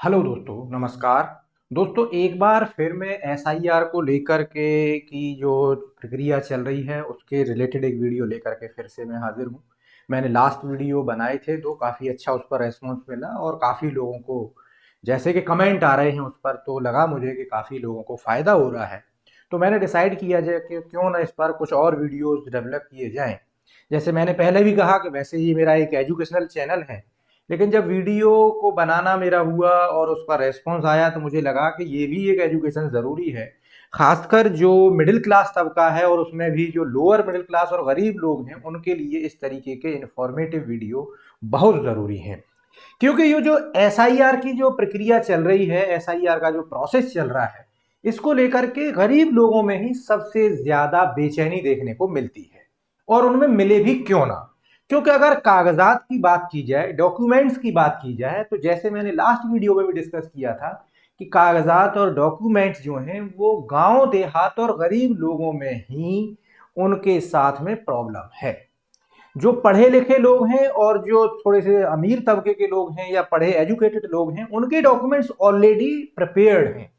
Hello दोस्तों, नमस्कार। दोस्तों, एक बार फिर मैं एसआईआर को लेकर के की जो प्रक्रिया चल रही है उसके रिलेटेड एक वीडियो लेकर के फिर से मैं हाजिर हूँ। मैंने लास्ट वीडियो बनाए थे तो काफ़ी अच्छा उस पर रेस्पॉन्स मिला और काफ़ी लोगों को जैसे कि कमेंट आ रहे हैं उस पर, तो लगा मुझे कि काफ़ी लोगों को फ़ायदा हो रहा है। तो मैंने डिसाइड किया जाए कि क्यों ना इस पर कुछ और वीडियोज़ डेवलप किए जाएँ। जैसे मैंने पहले भी कहा कि वैसे ही मेरा एक एजुकेशनल चैनल है, लेकिन जब वीडियो को बनाना मेरा हुआ और उसका रेस्पॉन्स आया तो मुझे लगा कि ये भी एक एजुकेशन ज़रूरी है। ख़ासकर जो मिडिल क्लास तबका है और उसमें भी जो लोअर मिडिल क्लास और गरीब लोग हैं उनके लिए इस तरीके के इन्फॉर्मेटिव वीडियो बहुत ज़रूरी हैं। क्योंकि ये जो एसआईआर की जो प्रक्रिया चल रही है, एसआईआर का जो प्रोसेस चल रहा है, इसको लेकर के गरीब लोगों में ही सबसे ज़्यादा बेचैनी देखने को मिलती है। और उनमें मिले भी क्यों ना, क्योंकि अगर कागजात की बात की जाए, डॉक्यूमेंट्स की बात की जाए, तो जैसे मैंने लास्ट वीडियो में भी डिस्कस किया था कि कागजात और डॉक्यूमेंट्स जो हैं वो गांव देहात और गरीब लोगों में ही उनके साथ में प्रॉब्लम है। जो पढ़े लिखे लोग हैं और जो थोड़े से अमीर तबके के लोग हैं या पढ़े एजुकेटेड लोग हैं, उनके डॉक्यूमेंट्स ऑलरेडी प्रिपेयर्ड हैं।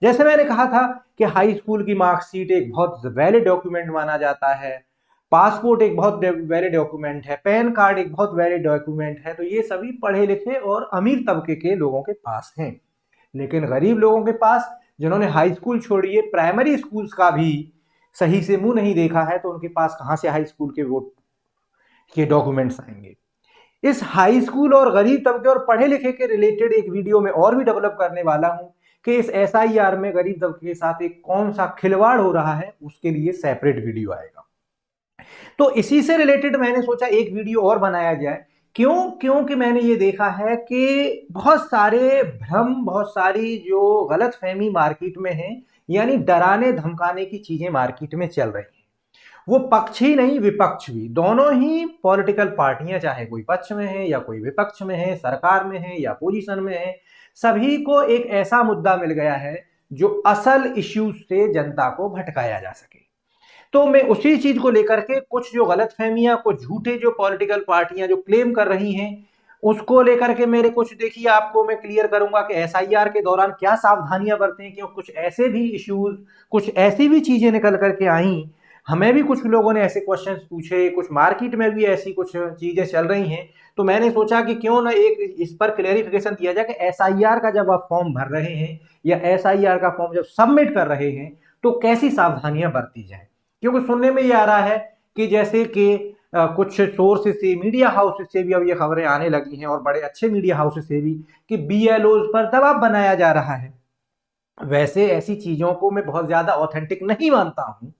जैसे मैंने कहा था कि हाई स्कूल की मार्कशीट एक बहुत वैलिड डॉक्यूमेंट माना जाता है, पासपोर्ट एक बहुत वैलिड डॉक्यूमेंट है, पैन कार्ड एक बहुत वैलिड डॉक्यूमेंट है। तो ये सभी पढ़े लिखे और अमीर तबके के लोगों के पास हैं। लेकिन गरीब लोगों के पास, जिन्होंने हाई स्कूल छोड़िए प्राइमरी स्कूल्स का भी सही से मुंह नहीं देखा है, तो उनके पास कहां से हाई स्कूल के वो के डॉक्यूमेंट्स आएंगे। इस हाई स्कूल और गरीब तबके और पढ़े लिखे के रिलेटेड एक वीडियो में और भी डेवलप करने वाला हूं कि इस एसआईआर में गरीब तबके के साथ एक कौन सा खिलवाड़ हो रहा है, उसके लिए सेपरेट वीडियो आएगा। तो इसी से रिलेटेड मैंने सोचा एक वीडियो और बनाया जाए। क्योंकि मैंने ये देखा है कि बहुत सारे भ्रम, बहुत सारी जो गलत फहमी मार्केट में है, यानी डराने धमकाने की चीजें मार्केट में चल रही हैं। वो पक्ष ही नहीं, विपक्ष भी, दोनों ही पॉलिटिकल पार्टियां, चाहे कोई पक्ष में है या कोई विपक्ष में है, सरकार में है या पोजीशन में है, सभी को एक ऐसा मुद्दा मिल गया है जो असल इश्यूज से जनता को भटकाया जा सके। तो मैं उसी चीज को लेकर के कुछ जो गलतफहमियां, कुछ झूठे जो पॉलिटिकल पार्टियां जो क्लेम कर रही हैं, उसको लेकर के मेरे कुछ, देखिए, आपको मैं क्लियर करूंगा कि एसआईआर के दौरान क्या सावधानियां बरतें, क्यों कुछ ऐसे भी इश्यूज, कुछ ऐसी भी चीजें निकल करके आई। हमें भी कुछ लोगों ने ऐसे क्वेश्चंस पूछे, कुछ मार्केट में भी ऐसी कुछ चीजें चल रही हैं। तो मैंने सोचा कि क्यों ना एक इस पर क्लेरिफिकेशन दिया जाए कि एसआईआर का जब आप फॉर्म भर रहे हैं या एसआईआर का फॉर्म जब सबमिट कर रहे हैं तो कैसी सावधानियां बरती जाए। क्योंकि सुनने में ये आ रहा है कि जैसे कि कुछ सोर्सेस से, मीडिया हाउसेस से भी अब ये खबरें आने लगी हैं और बड़े अच्छे मीडिया हाउसेस से भी, कि बीएलओज पर दबाव बनाया जा रहा है। वैसे ऐसी चीजों को मैं बहुत ज्यादा ऑथेंटिक नहीं मानता हूं।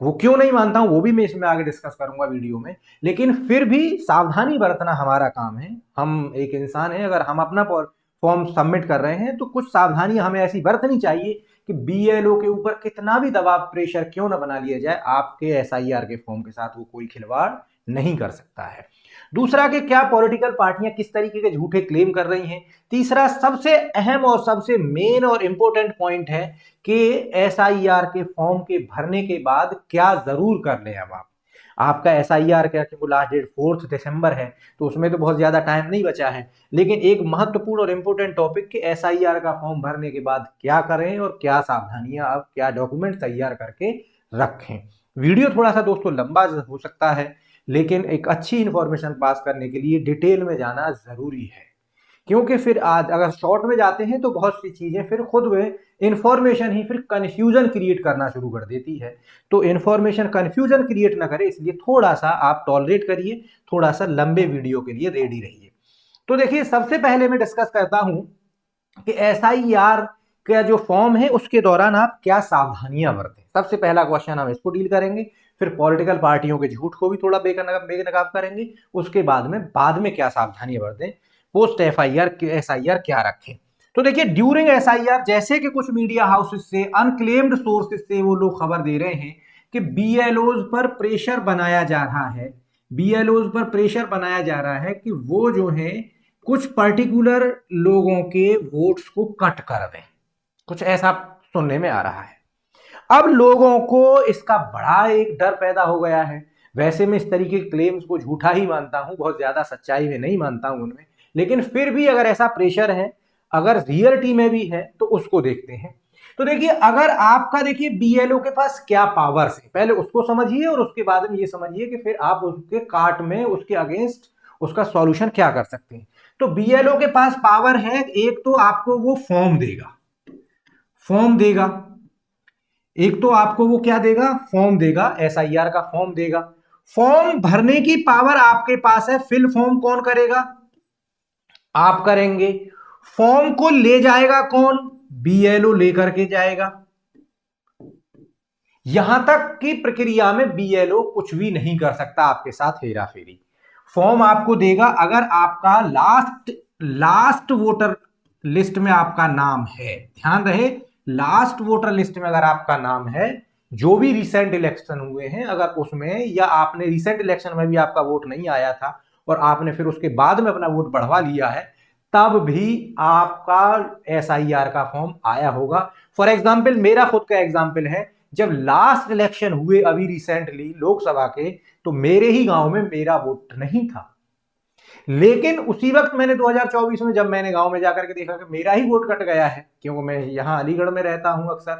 वो क्यों नहीं मानता हूं वो भी मैं इसमें आगे डिस्कस करूंगा वीडियो में। लेकिन फिर भी सावधानी बरतना हमारा काम है। हम एक इंसान हैं, अगर हम अपना फॉर्म सबमिट कर रहे हैं तो कुछ सावधानी हमें ऐसी बरतनी चाहिए कि बीएलओ के ऊपर कितना भी दबाव, प्रेशर क्यों ना बना लिया जाए, आपके एसआईआर के फॉर्म के साथ वो कोई खिलवाड़ नहीं कर सकता है। दूसरा, कि क्या पॉलिटिकल पार्टियां किस तरीके के झूठे क्लेम कर रही हैं। तीसरा, सबसे अहम और सबसे मेन और इंपॉर्टेंट पॉइंट है कि एसआईआर के फॉर्म के भरने के बाद क्या जरूर कर लें। अब आपका एसआईआर क्या, कि लास्ट डेट 4 दिसंबर है, तो उसमें तो बहुत ज्यादा टाइम नहीं बचा है। लेकिन एक महत्वपूर्ण और इंपॉर्टेंट टॉपिक, कि एसआईआर का फॉर्म भरने के बाद क्या करें और क्या सावधानियां, अब क्या डॉक्यूमेंट तैयार करके रखें। वीडियो थोड़ा सा दोस्तों लंबा हो सकता है, लेकिन एक अच्छी इंफॉर्मेशन पास करने के लिए डिटेल में जाना जरूरी है। क्योंकि फिर आज अगर शॉर्ट में जाते हैं तो बहुत सी चीजें फिर खुद में इंफॉर्मेशन ही फिर कंफ्यूजन क्रिएट करना शुरू कर देती है। तो इंफॉर्मेशन कंफ्यूजन क्रिएट ना करे, इसलिए थोड़ा सा आप टॉलरेट करिए, थोड़ा सा लंबे वीडियो के लिए रेडी रहिए। तो देखिए, सबसे पहले मैं डिस्कस करता हूं कि एसआईआर का जो फॉर्म है उसके दौरान आप क्या सावधानियां बरतें। सबसे पहला क्वेश्चन हम इसको डील करेंगे, फिर पॉलिटिकल पार्टियों के झूठ को भी थोड़ा बेनकाब करेंगे, उसके बाद में क्या सावधानियां बरतें, पोस्ट एसआईआर क्या रखें। तो देखिए, ड्यूरिंग एसआईआर, जैसे कि कुछ मीडिया हाउसेस से, अनक्लेम्ड सोर्सेस से वो लोग खबर दे रहे हैं कि बीएलओज पर प्रेशर बनाया जा रहा है, बीएलओज पर प्रेशर बनाया जा रहा है कि वो जो है कुछ पर्टिकुलर लोगों के वोट्स को कट कर दें। कुछ ऐसा सुनने में आ रहा है। अब लोगों को इसका बड़ा एक डर पैदा हो गया है। वैसे मैं इस तरीके के क्लेम्स को झूठा ही मानता हूं, बहुत ज्यादा सच्चाई में नहीं मानता हूं उनमें। लेकिन फिर भी अगर ऐसा प्रेशर है, अगर रियलिटी में भी है तो उसको देखते हैं। तो देखिए, अगर आपका देखिए बीएलओ के पास क्या पावर्स है, पहले उसको समझिए और उसके बाद में ये समझिए कि फिर आप उसके काट में उसके अगेंस्ट उसका सॉल्यूशन क्या कर सकते हैं। तो बीएलओ के पास पावर है, एक तो आपको वो फॉर्म देगा, फॉर्म देगा, एक तो आपको वो क्या देगा, फॉर्म देगा, एसआईआर का फॉर्म देगा। फॉर्म भरने की पावर आपके पास है, फिल फॉर्म कौन करेगा, आप करेंगे। फॉर्म को ले जाएगा कौन, बीएलओ लेकर के जाएगा। यहां तक की प्रक्रिया में बीएलओ कुछ भी नहीं कर सकता आपके साथ हेरा फेरी। फॉर्म आपको देगा, अगर आपका लास्ट लास्ट वोटर लिस्ट में आपका नाम है, ध्यान रहे, लास्ट वोटर लिस्ट में अगर आपका नाम है, जो भी रिसेंट इलेक्शन हुए हैं अगर उसमें, या आपने रिसेंट इलेक्शन में भी आपका वोट नहीं आया था और आपने फिर उसके बाद में अपना वोट बढ़वा लिया है, तब भी आपका एसआईआर का फॉर्म आया होगा। फॉर एग्जाम्पल मेरा खुद का एग्जाम्पल है, जब लास्ट इलेक्शन हुए अभी रिसेंटली लोकसभा के, तो मेरे ही गांव में मेरा वोट नहीं था, लेकिन उसी वक्त मैंने 2024 में जब मैंने गांव में जाकर के देखा कि मेरा ही वोट कट गया है, क्योंकि मैं यहां अलीगढ़ में रहता हूं अक्सर,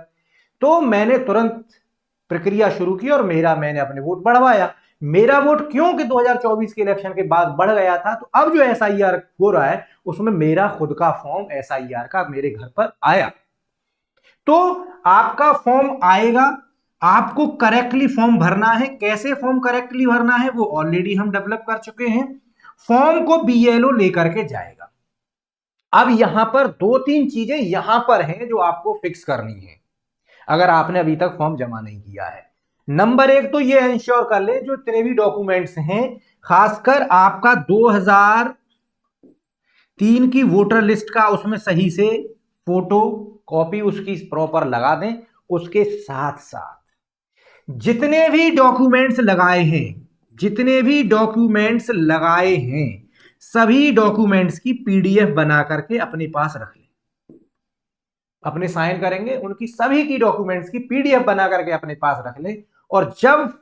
तो मैंने तुरंत प्रक्रिया शुरू की और मैंने अपने वोट बढ़वाया। मेरा वोट क्योंकि 2024 के इलेक्शन के बाद बढ़ गया था, तो अब जो एसआईआर हो रहा है उसमें मेरा खुद का फॉर्म एसआईआर का मेरे घर पर आया। तो आपका फॉर्म आएगा, आपको करेक्टली फॉर्म भरना है। कैसे फॉर्म करेक्टली भरना है वो ऑलरेडी हम डेवलप कर चुके हैं। फॉर्म को बीएलओ लेकर के जाएगा। अब यहां पर दो तीन चीजें यहां पर हैं जो आपको फिक्स करनी है अगर आपने अभी तक फॉर्म जमा नहीं किया है। नंबर एक तो ये इंश्योर कर ले जो इतने भी डॉक्यूमेंट्स हैं, खासकर आपका 2003 की वोटर लिस्ट का, उसमें सही से फोटो कॉपी उसकी प्रॉपर लगा दें। उसके साथ साथ जितने भी डॉक्यूमेंट्स लगाए हैं, जितने भी डॉक्यूमेंट्स लगाए हैं, सभी डॉक्यूमेंट्स की पीडीएफ बना करके अपने पास रख लें। अपने साइन करेंगे उनकी सभी की डॉक्यूमेंट्स की पीडीएफ बना करके अपने पास रख लें, और जब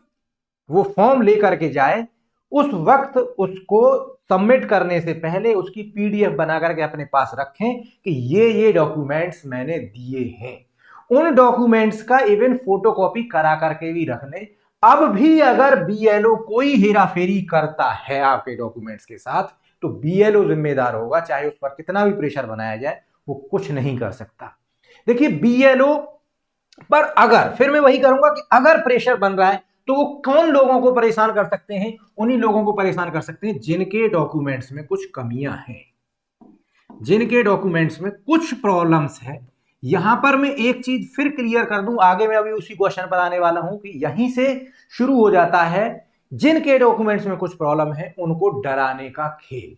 वो फॉर्म लेकर के जाए उस वक्त उसको सबमिट करने से पहले उसकी पीडीएफ बना करके अपने पास रखें कि ये डॉक्यूमेंट्स मैंने दिए हैं। उन डॉक्यूमेंट्स का इवन फोटोकॉपी करा करके भी रख लें। अब भी अगर बीएलओ कोई हेराफेरी करता है आपके डॉक्यूमेंट्स के साथ, तो बीएलओ जिम्मेदार होगा, चाहे उस पर कितना भी प्रेशर बनाया जाए, वो कुछ नहीं कर सकता। देखिए, बीएलओ पर अगर, फिर मैं वही करूंगा कि अगर प्रेशर बन रहा है तो वो कौन लोगों को परेशान कर सकते हैं, उन्हीं लोगों को परेशान कर सकते हैं जिनके डॉक्यूमेंट्स में कुछ कमियां हैं, जिनके डॉक्यूमेंट्स में कुछ प्रॉब्लम्स है। यहां पर मैं एक चीज फिर क्लियर कर दूं, आगे मैं अभी उसी क्वेश्चन पर आने वाला हूं कि यहीं से शुरू हो जाता है जिनके डॉक्यूमेंट्स में कुछ प्रॉब्लम है उनको डराने का खेल।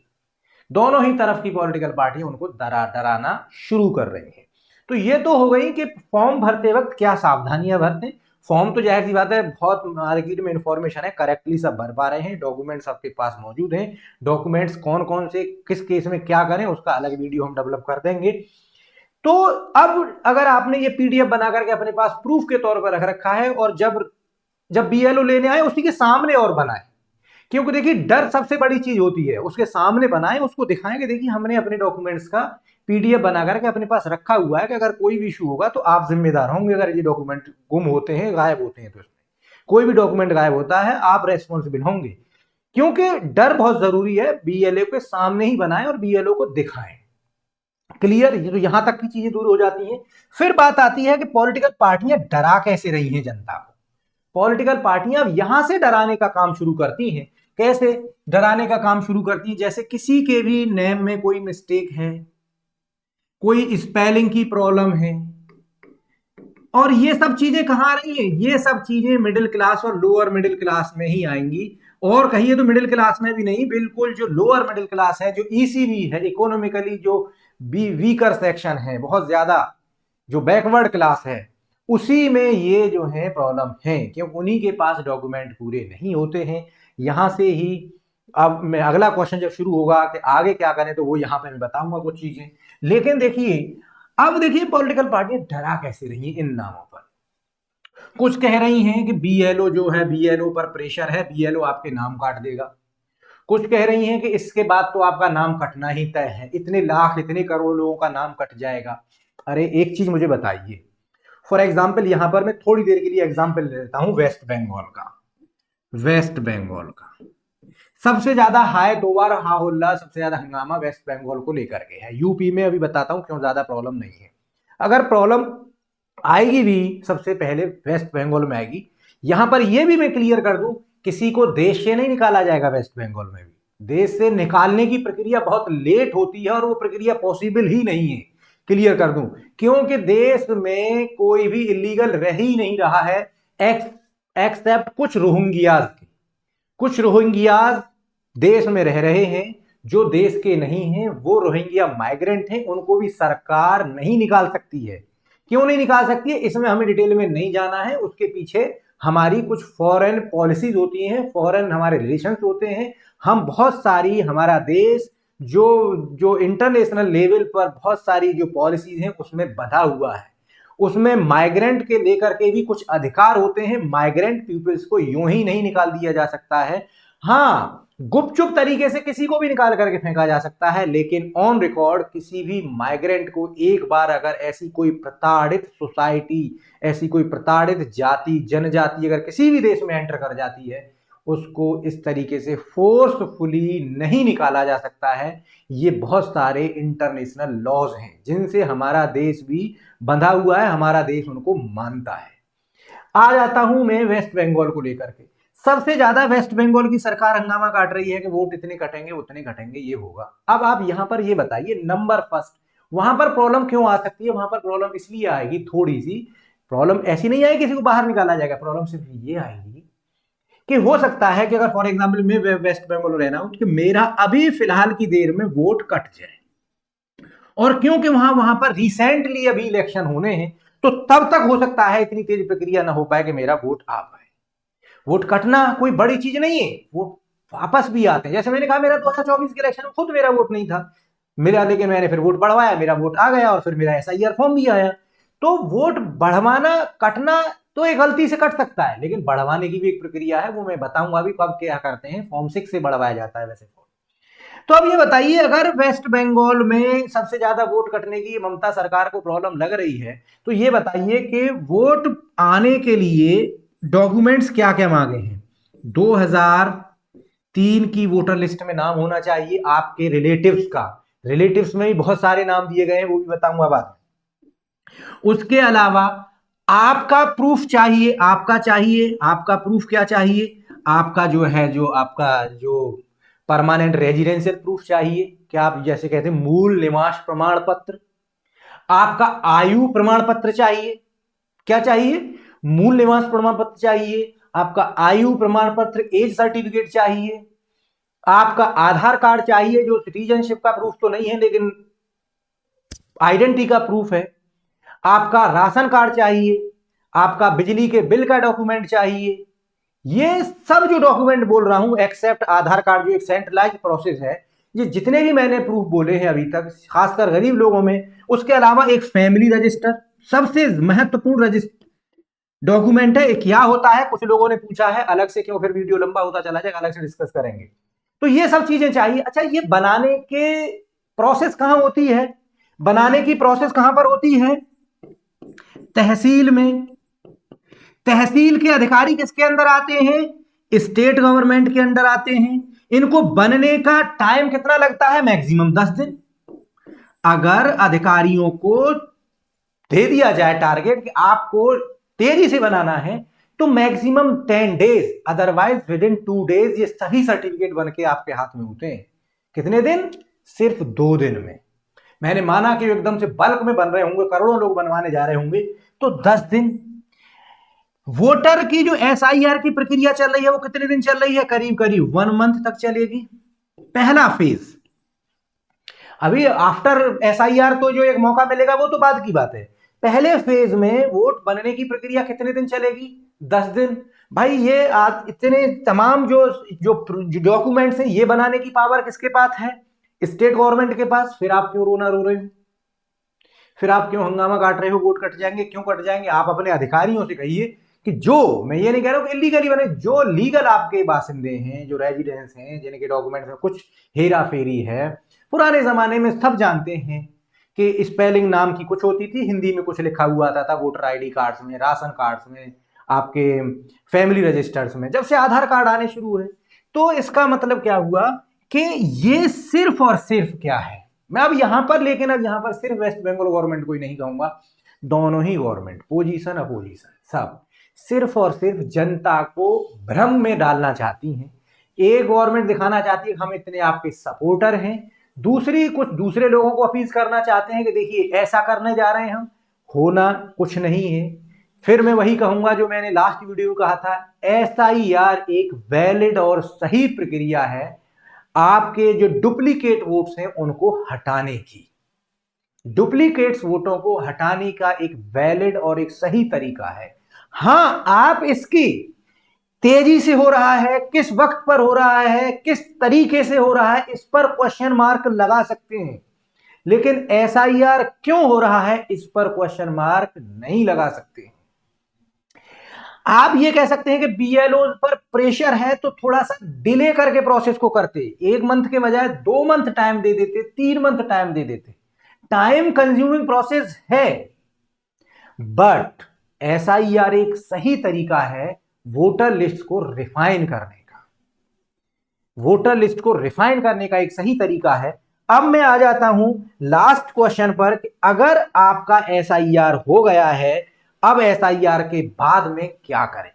दोनों ही तरफ की पॉलिटिकल पार्टी उनको डराना शुरू कर रही है। तो ये तो हो गई कि फॉर्म भरते वक्त क्या सावधानियां बरतें। फॉर्म तो जाहिर सी बात है, बहुत मार्केट में इंफॉर्मेशन है, करेक्टली सब भर पा रहे हैं, डॉक्यूमेंट्स आपके पास मौजूद हैं। डॉक्यूमेंट्स कौन कौन से किस केस में क्या करें उसका अलग वीडियो हम डेवलप कर देंगे। तो अब अगर आपने ये पीडीएफ बना करके अपने पास प्रूफ के तौर पर रख रखा है, और जब जब बीएलओ लेने आए उसी के सामने और बनाए, क्योंकि देखिए डर सबसे बड़ी चीज होती है, उसके सामने बनाएं, उसको दिखाएं कि देखिए हमने अपने डॉक्यूमेंट्स का पीडीएफ बना करके अपने पास रखा हुआ है कि अगर कोई भी इशू होगा तो आप जिम्मेदार होंगे। अगर ये डॉक्यूमेंट गुम होते हैं, गायब होते हैं, तो इसमें कोई भी डॉक्यूमेंट गायब होता है आप रेस्पॉन्सिबल होंगे। क्योंकि डर बहुत जरूरी है, बीएलओ के सामने ही बनाएं और बीएलओ को दिखाएं। क्लियर, ये तो यहां तक की चीजें दूर हो जाती हैं। फिर बात आती है कि पॉलिटिकल पार्टियां डरा कैसे रही हैं जनता को। पॉलिटिकल पार्टियां अब यहां से डराने का काम शुरू करती हैं। कैसे डराने का काम शुरू करती हैं, जैसे किसी के भी नेम में कोई मिस्टेक है, कोई स्पेलिंग की प्रॉब्लम है, और ये सब चीजें कहां आ रही हैं, ये सब चीजें मिडिल क्लास और लोअर मिडिल क्लास में ही आएंगी। और कहिए तो मिडिल क्लास में भी नहीं, बिल्कुल जो लोअर मिडिल क्लास है, जो ईसीबी है, इकोनॉमिकली जो वीकर सेक्शन है, बहुत ज्यादा जो बैकवर्ड क्लास है, उसी में ये जो है प्रॉब्लम है, क्योंकि उन्हीं के पास डॉक्यूमेंट पूरे नहीं होते हैं। यहां से ही अब मैं अगला क्वेश्चन जब शुरू होगा कि आगे क्या करें, तो वो यहां पे मैं बताऊंगा कुछ चीजें। लेकिन देखिए, अब देखिए पॉलिटिकल पार्टियां डरा कैसे रही हैं इन नामों पर। कुछ कह रही हैं कि बीएलओ जो है, बीएलओ पर प्रेशर है, बीएलओ आपके नाम काट देगा। कुछ कह रही हैं कि इसके बाद तो आपका नाम कटना ही तय है, इतने लाख इतने करोड़ लोगों का नाम कट जाएगा। अरे एक चीज मुझे बताइए, फॉर एग्जाम्पल यहां पर मैं थोड़ी देर के लिए एग्जाम्पल ले लेता हूं वेस्ट बंगाल का। वेस्ट बंगाल का सबसे ज्यादा हाय तोबार हा हुल्ला, सबसे ज्यादा हंगामा वेस्ट बंगाल को लेकर के है। यूपी में अभी बताता हूं क्यों ज्यादा प्रॉब्लम नहीं है। अगर प्रॉब्लम आएगी भी सबसे पहले वेस्ट बंगाल में आएगी। यहां पर यह भी मैं क्लियर कर दूं, किसी को देश से नहीं निकाला जाएगा वेस्ट बंगाल में भी। देश से निकालने की प्रक्रिया बहुत लेट होती है और वो प्रक्रिया पॉसिबल ही नहीं है। क्लियर कर दूं, क्योंकि देश में कोई भी इलीगल रह ही नहीं रहा है एक्सेप्ट कुछ रोहिंग्याज। कुछ रोहिंग्याज देश में रह रहे हैं जो देश के नहीं हैं, वो रोहिंग्या माइग्रेंट हैं, उनको भी सरकार नहीं निकाल सकती है। क्यों नहीं निकाल सकती है इसमें हमें डिटेल में नहीं जाना है, उसके पीछे हमारी कुछ फॉरेन पॉलिसीज होती हैं, फॉरेन हमारे रिलेशंस होते हैं। हम बहुत सारी हमारा देश जो जो इंटरनेशनल लेवल पर बहुत सारी जो पॉलिसीज हैं उसमें बंधा हुआ है। उसमें माइग्रेंट के लेकर के भी कुछ अधिकार होते हैं। माइग्रेंट पीपल्स को यूं ही नहीं निकाल दिया जा सकता है। हाँ, गुपचुप तरीके से किसी को भी निकाल करके फेंका जा सकता है, लेकिन ऑन रिकॉर्ड किसी भी माइग्रेंट को एक बार अगर ऐसी कोई प्रताड़ित सोसाइटी, ऐसी कोई प्रताड़ित जाति जनजाति अगर किसी भी देश में एंटर कर जाती है, उसको इस तरीके से फोर्सफुली नहीं निकाला जा सकता है। ये बहुत सारे इंटरनेशनल लॉज हैं जिनसे हमारा देश भी बंधा हुआ है, हमारा देश उनको मानता है। आ जाता हूं मैं वेस्ट बंगाल को लेकर के। सबसे ज्यादा वेस्ट बंगाल की सरकार हंगामा काट रही है कि वोट इतने कटेंगे उतने कटेंगे, ये होगा। अब आप यहां पर ये बताइए, नंबर फर्स्ट वहां पर प्रॉब्लम क्यों आ सकती है? वहां पर प्रॉब्लम इसलिए आएगी, थोड़ी सी प्रॉब्लम ऐसी नहीं आएगी किसी को बाहर निकाला जाएगा, प्रॉब्लम सिर्फ ये आएगी कि हो सकता है कि अगर फॉर एग्जाम्पल मैं वेस्ट बंगाल रहना हूं कि मेरा अभी फिलहाल की देर में वोट कट जाए, और क्योंकि वहां वहां पर रिसेंटली अभी इलेक्शन होने हैं, तो तब तक हो सकता है इतनी तेज प्रक्रिया ना हो पाए कि मेरा वोट आ पाए। वोट कटना कोई बड़ी चीज नहीं है, वोट वापस भी आते हैं। जैसे मैंने कहा मेरा 2024 के इलेक्शन में खुद मेरा वोट नहीं था मेरा, लेकिन मैंने फिर वोट बढ़वाया, मेरा वोट आ गया और फिर मेरा एसआईआर फॉर्म भी आया। तो वोट बढ़वाना कटना तो एक गलती से कट सकता है, लेकिन बढ़वाने की भी एक प्रक्रिया है, वो मैं बताऊंगा अभी कब क्या करते हैं। फॉर्म 6 से बढ़वाया जाता है वैसे फॉर्म। तो अब ये बताइए, अगर वेस्ट बंगाल में सबसे ज्यादा वोट कटने की ममता सरकार को प्रॉब्लम लग रही है, तो ये बताइए कि वोट आने के लिए डॉक्यूमेंट्स क्या क्या मांगे हैं। 2003 की वोटर लिस्ट में नाम होना चाहिए आपके रिलेटिव्स का। रिलेटिव्स में भी बहुत सारे नाम दिए गए हैं, वो भी बताऊंगा बाद में। उसके अलावा आपका प्रूफ चाहिए, आपका प्रूफ क्या चाहिए? आपका जो है, जो आपका जो परमानेंट रेजिडेंशियल प्रूफ चाहिए, क्या आप जैसे कहते हैं मूल निवास प्रमाण पत्र। आपका आयु प्रमाण पत्र चाहिए। क्या चाहिए? मूल निवास प्रमाण पत्र चाहिए, आपका आयु प्रमाण पत्र, एज सर्टिफिकेट चाहिए, आपका आधार कार्ड चाहिए, जो सिटीजनशिप का प्रूफ तो नहीं है लेकिन आइडेंटिटी का प्रूफ है, आपका राशन कार्ड चाहिए, आपका बिजली के बिल का डॉक्यूमेंट चाहिए। ये सब जो डॉक्यूमेंट बोल रहा हूं एक्सेप्ट आधार कार्ड जो एक सेंट्रलाइज प्रोसेस है, ये जितने भी मैंने प्रूफ बोले हैं अभी तक, खासकर गरीब लोगों में। उसके अलावा एक फैमिली रजिस्टर सबसे महत्वपूर्ण रजिस्टर डॉक्यूमेंट है। क्या होता है कुछ लोगों ने पूछा है, अलग से क्यों, फिर वीडियो लंबा होता चला जाएगा, अलग से डिस्कस करेंगे। तो ये सब चीजें चाहिए। अच्छा, ये बनाने के प्रोसेस कहां होती है? बनाने की प्रोसेस कहां पर होती है? तहसील में। तहसील के अधिकारी किसके अंदर आते हैं? स्टेट गवर्नमेंट के अंदर आते हैं। इनको बनने का टाइम कितना लगता है? मैक्सिमम 10 दिन। अगर अधिकारियों को दे दिया जाए टारगेट कि आपको तेजी से बनाना है, तो maximum 10 days, otherwise with in 2 days ये सभी सर्टिफिकेट बन के आपके हाथ में होते हैं। कितने दिन? सिर्फ 2 दिन में। मैंने माना कि एकदम से बल्क में बन रहे होंगे, करोड़ों लोग बनवाने जा रहे होंगे, तो 10 दिन। वोटर की जो एसआईआर की प्रक्रिया चल रही है वो कितने दिन चल रही है? करीब करीब 1 मंथ तक चलेगी, पहला फेज। अभी आफ्टर एसआईआर तो जो एक मौका मिलेगा वो तो बाद की बात है। पहले फेज में वोट बनने की प्रक्रिया कितने दिन चलेगी? 10 दिन। भाई ये इतने तमाम जो जो डॉक्यूमेंट्स हैं ये बनाने की पावर किसके पास है? स्टेट गवर्नमेंट के पास। फिर आप क्यों रोना रो रहे हो? फिर आप क्यों हंगामा काट रहे हो? वोट कट जाएंगे, क्यों कट जाएंगे? आप अपने अधिकारियों से कहिए कि जो, मैं ये नहीं कह रहा हूं कि इलीगली बने, जो लीगल आपके बासिंदे हैं, जो रेजिडेंस हैं, जिनके डॉक्यूमेंट में कुछ हेरा फेरी है, पुराने जमाने में सब जानते हैं कि स्पेलिंग नाम की कुछ होती थी, हिंदी में कुछ लिखा हुआ था वोटर आईडी कार्ड्स में, राशन कार्ड्स में, आपके फैमिली रजिस्टर्स में। जब से आधार कार्ड आने शुरू हुए, तो इसका मतलब क्या हुआ कि ये सिर्फ और सिर्फ क्या है, मैं अब यहां पर, लेकिन अब यहां पर सिर्फ वेस्ट बंगाल गवर्नमेंट को ही नहीं कहूंगा, दोनों ही गवर्नमेंट, पोजीशन अपोजिशन, सब सिर्फ और सिर्फ जनता को भ्रम में डालना चाहती हैं। एक गवर्नमेंट दिखाना चाहती है हम इतने आपके सपोर्टर हैं, दूसरी कुछ दूसरे लोगों को अपील करना चाहते हैं कि देखिए ऐसा करने जा रहे हैं हम, होना कुछ नहीं है। फिर मैं वही कहूंगा जो मैंने लास्ट वीडियो कहा था, एसआईआर एक वैलिड और सही प्रक्रिया है आपके जो डुप्लीकेट वोट्स हैं उनको हटाने की। डुप्लीकेट्स वोटों को हटाने का एक वैलिड और एक सही तरीका है। हां, आप इसकी तेजी से हो रहा है, किस वक्त पर हो रहा है, किस तरीके से हो रहा है, इस पर क्वेश्चन मार्क लगा सकते हैं, लेकिन एसआईआर क्यों हो रहा है इस पर क्वेश्चन मार्क नहीं लगा सकते। आप ये कह सकते हैं कि बीएलओ पर प्रेशर है तो थोड़ा सा डिले करके प्रोसेस को करते, 1 मंथ के बजाय 2 मंथ टाइम दे देते, 3 मंथ टाइम दे देते। टाइम कंज्यूमिंग प्रोसेस है, बट एसआईआर एक सही तरीका है वोटर लिस्ट को रिफाइन करने का। वोटर लिस्ट को रिफाइन करने का एक सही तरीका है। अब मैं आ जाता हूं लास्ट क्वेश्चन पर कि अगर आपका एसआईआर हो गया है, अब एसआईआर के बाद में क्या करें,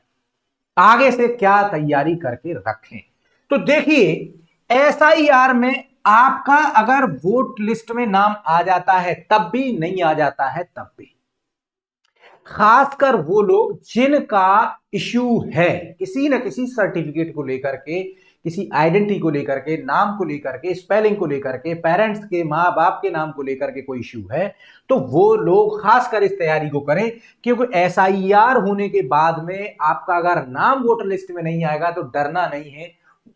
आगे से क्या तैयारी करके रखें। तो देखिए, एसआईआर में आपका अगर वोट लिस्ट में नाम आ जाता है तब भी, नहीं आ जाता है तब भी, खासकर वो लोग जिनका इश्यू है किसी न किसी सर्टिफिकेट को लेकर के, किसी आइडेंटिटी को लेकर के, नाम को लेकर के, स्पेलिंग को लेकर के, पेरेंट्स के, माँ बाप के नाम को लेकर के कोई इश्यू है, तो वो लोग खासकर इस तैयारी को करें, क्योंकि एसआईआर होने के बाद में आपका अगर नाम वोटर लिस्ट में नहीं आएगा तो डरना नहीं है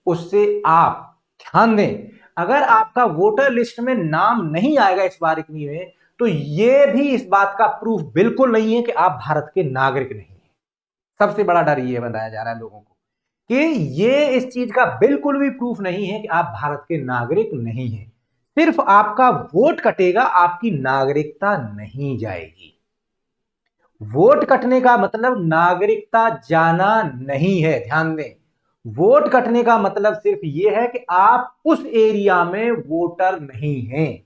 उससे। आप ध्यान दें, अगर आपका वोटर लिस्ट में नाम नहीं आएगा इस बार इतनी में, तो यह भी इस बात का प्रूफ बिल्कुल नहीं है कि आप भारत के नागरिक नहीं हैं। सबसे बड़ा डर यह बताया जा रहा है लोगों को कि ये इस चीज का बिल्कुल भी प्रूफ नहीं है कि आप भारत के नागरिक नहीं हैं। सिर्फ आपका वोट कटेगा, आपकी नागरिकता नहीं जाएगी। वोट कटने का मतलब नागरिकता जाना नहीं है, ध्यान दें। वोट कटने का मतलब सिर्फ यह है कि आप उस एरिया में वोटर नहीं हैं।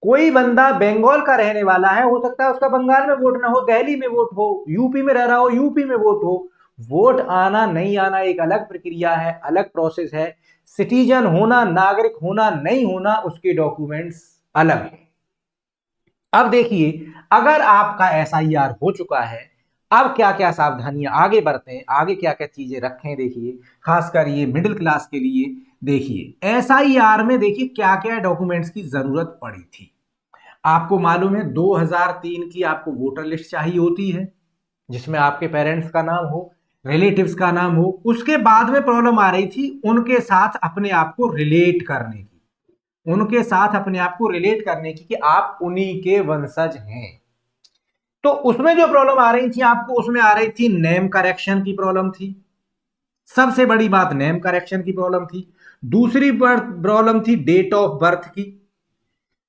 कोई बंदा बंगाल का रहने वाला है, हो सकता है उसका बंगाल में वोट ना हो, दिल्ली में वोट हो, यूपी में रह रहा हो, यूपी में वोट हो। वोट आना नहीं आना एक अलग प्रक्रिया है, अलग प्रोसेस है। सिटीजन होना, नागरिक होना, नहीं होना, उसके डॉक्यूमेंट्स अलग हैं। अब देखिए, अगर आपका एसआईआर हो चुका है, अब क्या क्या सावधानियां आगे बढ़ते हैं, आगे क्या क्या चीजें रखें। देखिए, खासकर ये मिडिल क्लास के लिए, देखिए एसआईआर में देखिए क्या क्या डॉक्यूमेंट्स की जरूरत पड़ी थी। आपको मालूम है 2003 की आपको वोटर लिस्ट चाहिए होती है, जिसमें आपके पेरेंट्स का नाम हो, रिलेटिव्स का नाम हो। उसके बाद में प्रॉब्लम आ रही थी उनके साथ अपने आप को रिलेट करने की, उनके साथ अपने आप को रिलेट करने की कि आप उन्हीं के वंशज हैं। तो उसमें जो प्रॉब्लम आ रही थी आपको, उसमें आ रही थी नेम करेक्शन की प्रॉब्लम थी। सबसे बड़ी बात नेम करेक्शन की प्रॉब्लम थी। दूसरी प्रॉब्लम थी डेट ऑफ बर्थ की।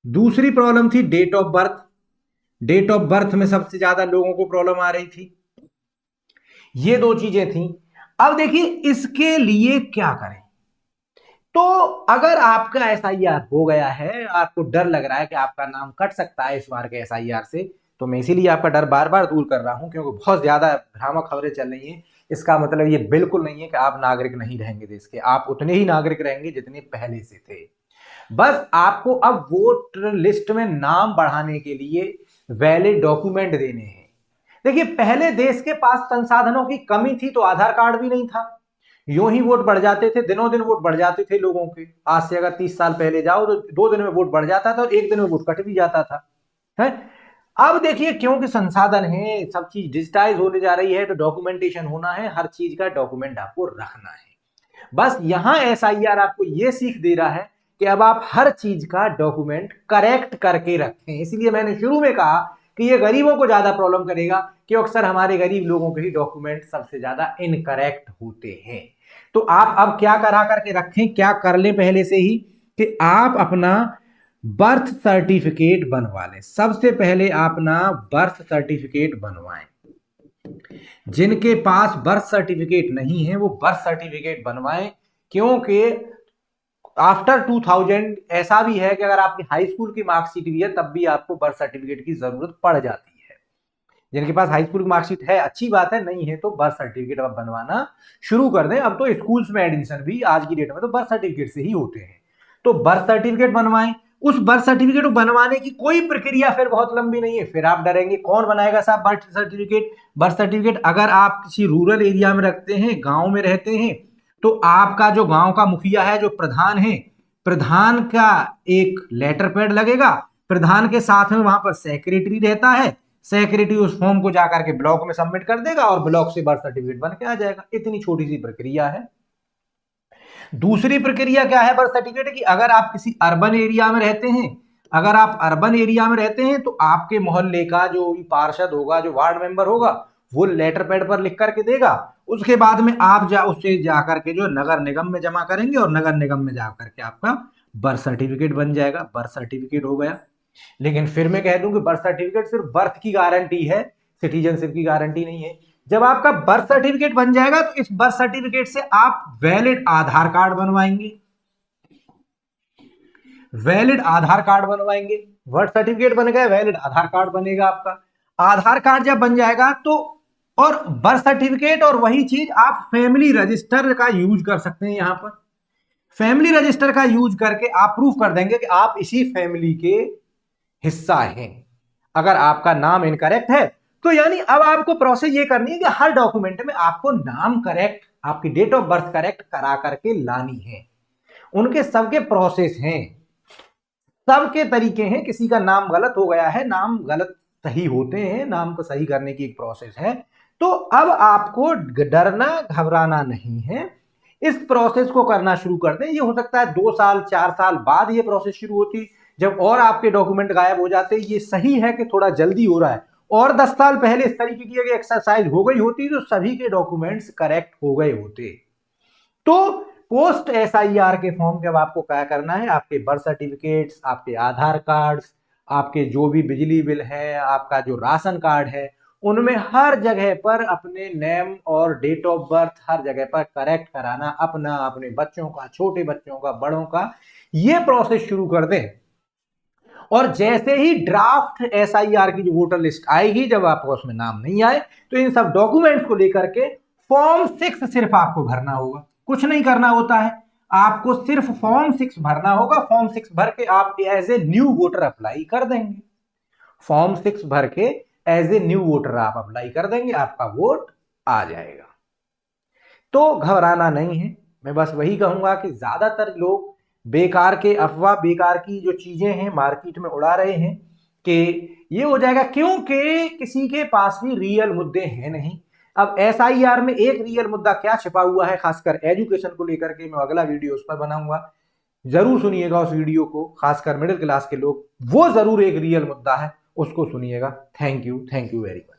दूसरी प्रॉब्लम थी date of birth. Date of birth में सबसे ज्यादा लोगों को प्रॉब्लम आ रही थी। ये दो चीजें थी। अब देखिए इसके लिए क्या करें। तो अगर आपका एसआईआर हो गया है, आपको डर लग रहा है कि आपका नाम कट सकता है इस बार के एसआईआर से, तो मैं इसीलिए आपका डर बार बार दूर कर रहा हूं, क्योंकि बहुत ज्यादा भ्रामक खबरें चल रही हैं। इसका मतलब ये बिल्कुल नहीं है कि आप नागरिक नहीं रहेंगे देश के, आप उतने ही नागरिक रहेंगे जितने पहले से थे। बस आपको अब वोटर लिस्ट में नाम बढ़ाने के लिए वैलिड डॉक्यूमेंट देने हैं। देखिए, पहले देश के पास संसाधनों की कमी थी तो आधार कार्ड भी नहीं था, यूं ही वोट बढ़ जाते थे, दिनों दिन वोट बढ़ जाते थे लोगों के। आज से अगर 30 साल पहले जाओ तो 2 दिन में वोट बढ़ जाता था और 1 दिन में वोट कट भी जाता था, है। अब देखिए, क्योंकि संसाधन है, सब चीज डिजिटाइज होने जा रही है, तो डॉक्यूमेंटेशन होना है, हर चीज का डॉक्यूमेंट आपको रखना है। बस यहां एसआईआर आपको यह सीख दे रहा है कि अब आप हर चीज का डॉक्यूमेंट करेक्ट करके रखें। इसलिए मैंने शुरू में कहा कि ये गरीबों को ज्यादा प्रॉब्लम करेगा, कि अक्सर हमारे गरीब लोगों के ही डॉक्यूमेंट सबसे ज्यादा इनकरेक्ट होते हैं। तो आप अब क्या करा करके रखें, क्या कर ले पहले से ही, कि आप अपना बर्थ सर्टिफिकेट बनवा लें। सबसे पहले अपना बर्थ सर्टिफिकेट बनवाएं। जिनके पास बर्थ सर्टिफिकेट नहीं है वो बर्थ सर्टिफिकेट बनवाएं, क्योंकि आफ्टर 2000 ऐसा भी है कि अगर आपकी हाई स्कूल की मार्कशीट भी है तब भी आपको बर्थ सर्टिफिकेट की जरूरत पड़ जाती है। जिनके पास हाई स्कूल की मार्कशीट है अच्छी बात है, नहीं है तो बर्थ सर्टिफिकेट अब बनवाना शुरू कर दें। अब तो स्कूल्स में एडमिशन भी आज की डेट में तो बर्थ सर्टिफिकेट से ही होते हैं। तो बर्थ सर्टिफिकेट बनवाएं। उस बर्थ सर्टिफिकेट को बनवाने की कोई प्रक्रिया फिर बहुत लंबी नहीं है। फिर आप डरेंगे कौन बनाएगा साहब बर्थ सर्टिफिकेट। बर्थ सर्टिफिकेट अगर आप किसी रूरल एरिया में रखते हैं, गांव में रहते हैं, तो आपका जो गांव का मुखिया है, जो प्रधान है, प्रधान का एक लेटर पैड लगेगा। प्रधान के साथ में वहां पर सेक्रेटरी रहता है। सेक्रेटरी उस फॉर्म को जाकर के ब्लॉक में सबमिट कर देगा और ब्लॉक से बर्थ सर्टिफिकेट बन के आ जाएगा। इतनी छोटी सी प्रक्रिया है। दूसरी प्रक्रिया क्या है बर्थ सर्टिफिकेट की, अगर आप किसी अर्बन एरिया में रहते हैं, अगर आप अर्बन एरिया में रहते हैं तो आपके मोहल्ले का जो भी पार्षद होगा, जो वार्ड मेंबर होगा, वो लेटर पैड पर लिख करके देगा। उसके बाद में आप उससे जाकर के जो नगर निगम में जमा करेंगे और नगर निगम में जाकर के आपका बर्थ सर्टिफिकेट बन जाएगा। बर्थ सर्टिफिकेट हो गया। लेकिन फिर मैं कह दूं कि बर्थ सर्टिफिकेट सिर्फ बर्थ की गारंटी है, सिटीजनशिप की गारंटी नहीं है। जब आपका बर्थ सर्टिफिकेट बन जाएगा तो इस बर्थ सर्टिफिकेट से आप वैलिड आधार कार्ड बनवाएंगे। वैलिड आधार कार्ड बनवाएंगे। बर्थ सर्टिफिकेट बन गया, वैलिड आधार कार्ड बनेगा आपका। आधार कार्ड जब बन जाएगा तो, और बर्थ सर्टिफिकेट और वही चीज आप फैमिली रजिस्टर का यूज कर सकते हैं। यहां पर फैमिली रजिस्टर का यूज करके आप प्रूफ कर देंगे कि आप इसी फैमिली के हिस्सा हैं। अगर आपका नाम इनकरेक्ट है तो यानी अब आपको प्रोसेस ये करनी है कि हर डॉक्यूमेंट में आपको नाम करेक्ट, आपकी डेट ऑफ बर्थ करेक्ट करा करके लानी है। उनके सबके प्रोसेस हैं, सबके तरीके हैं। किसी का नाम गलत हो गया है, नाम गलत सही होते हैं, नाम को सही करने की एक प्रोसेस है। तो अब आपको डरना घबराना नहीं है, इस प्रोसेस को करना शुरू कर दें। ये हो सकता है 2 साल 4 साल बाद ये प्रोसेस शुरू होती, जब और आपके डॉक्यूमेंट गायब हो जाते। ये सही है कि थोड़ा जल्दी हो रहा है, और 10 साल पहले इस तरीके की एक्सरसाइज हो गई होती तो सभी के डॉक्यूमेंट्स करेक्ट हो गए होते। तो पोस्ट एसआईआर के फॉर्म के अब आपको क्या करना है, आपके बर्थ सर्टिफिकेट्स, आपके आधार कार्ड्स, आपके जो भी बिजली बिल है, आपका जो राशन कार्ड है, उनमें हर जगह पर अपने नेम और डेट ऑफ बर्थ हर जगह पर करेक्ट कराना, अपना, अपने बच्चों का, छोटे बच्चों का, बड़ों का, ये प्रोसेस शुरू कर दें। और जैसे ही ड्राफ्ट एसआईआर की जो वोटर लिस्ट आएगी, जब आपका उसमें नाम नहीं आए, तो इन सब डॉक्यूमेंट्स को लेकर के फॉर्म 6 सिर्फ आपको भरना होगा, कुछ नहीं करना होता है। आपको सिर्फ फॉर्म 6 भरना होगा। फॉर्म 6 भर के आप as a new voter apply कर देंगे। फॉर्म 6 भर के एज ए न्यू वोटर आप अप्लाई कर देंगे, आपका वोट आ जाएगा। तो घबराना नहीं है। मैं बस वही कहूंगा कि ज्यादातर लोग बेकार के अफवाह, बेकार की जो चीजें हैं मार्केट में उड़ा रहे हैं कि ये हो जाएगा, क्योंकि किसी के पास भी रियल मुद्दे हैं नहीं। अब एसआईआर में एक रियल मुद्दा क्या छिपा हुआ है, खासकर एजुकेशन को लेकर के, मैं अगला वीडियो उस पर बनाऊंगा, जरूर सुनिएगा उस वीडियो को। खासकर मिडिल क्लास के लोग, वो जरूर एक रियल मुद्दा है, उसको सुनिएगा। Thank you very much.